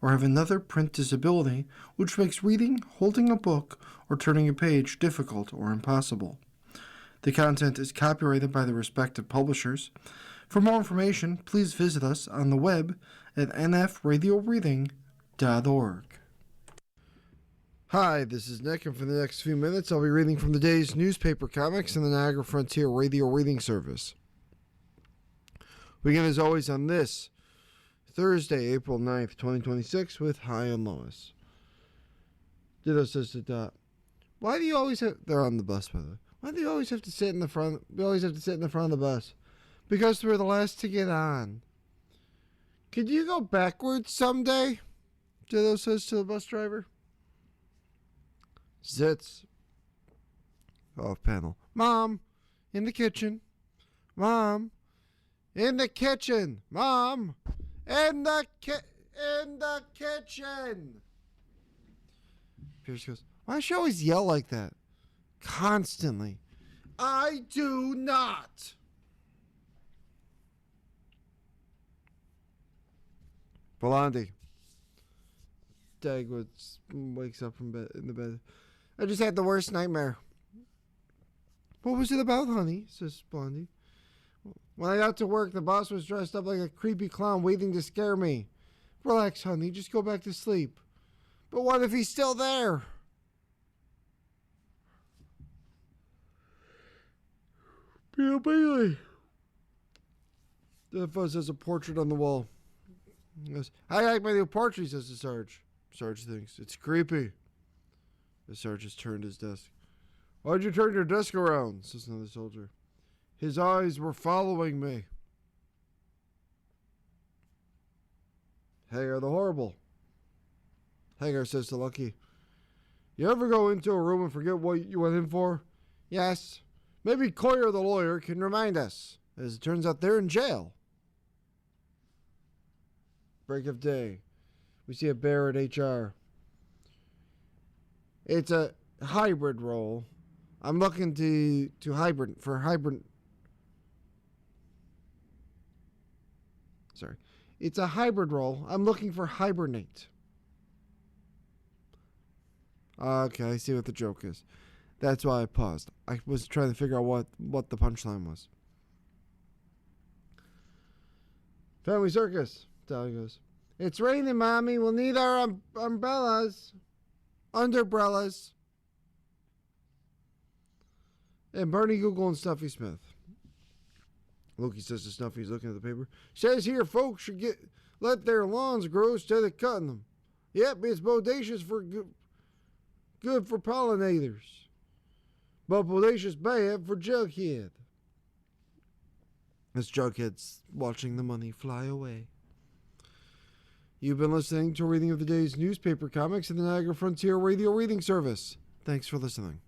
or have another print disability which makes reading, holding a book, or turning a page difficult or impossible. The content is copyrighted by the respective publishers. For more information, please visit us on the web at nfradioreading.org. Hi, this is Nick, and for the next few minutes, I'll be reading from the day's newspaper comics in the Niagara Frontier Radio Reading Service. We begin, as always, on this Thursday, April 9th, 2026, with High and Lois. Ditto says to Dot, why do you always have... They're on the bus, by the way. Why do you always have to sit in the front? We always have to sit in the front of the bus. Because we're the last to get on. Could you go backwards someday? Ditto says to the bus driver. Zitz. Off panel. Mom, in the kitchen. Mom, in the kitchen. Mom, in the kitchen. Pierce goes, why does she always yell like that? Constantly. I do not. Blondie. Dagwood wakes up from bed, in the bed. I just had the worst nightmare. What was it about, honey? Says Blondie. When I got to work, the boss was dressed up like a creepy clown waiting to scare me. Relax, honey. Just go back to sleep. But what if he's still there? Bill Bailey. The fuzz has a portrait on the wall. He goes, I like my new portrait, says the Sarge. Sarge thinks, it's creepy. The Sarge has turned his desk. Why'd you turn your desk around? Says another soldier. His eyes were following me. Hagar the Horrible. Hagar says to Lucky, you ever go into a room and forget what you went in for? Yes. Maybe Coyer the lawyer can remind us. As it turns out, they're in jail. Break of day. We see a bear at HR. It's a hybrid role. I'm looking to hybrid. Sorry. It's a hybrid role. I'm looking for hibernate. Okay, I see what the joke is. That's why I paused. I was trying to figure out what the punchline was. Family circus. Dolly goes, it's raining, Mommy. We'll need our umbrellas. Underbrellas. And Bernie Google and Snuffy Smith. Loki says to Snuffy, he's looking at the paper. Says here folks should let their lawns grow instead of cutting them. Yep, it's bodacious for good for pollinators. But bodacious bad for Jughead. As Jughead's watching the money fly away. You've been listening to a reading of the day's newspaper comics in the Niagara Frontier Radio Reading Service. Thanks for listening.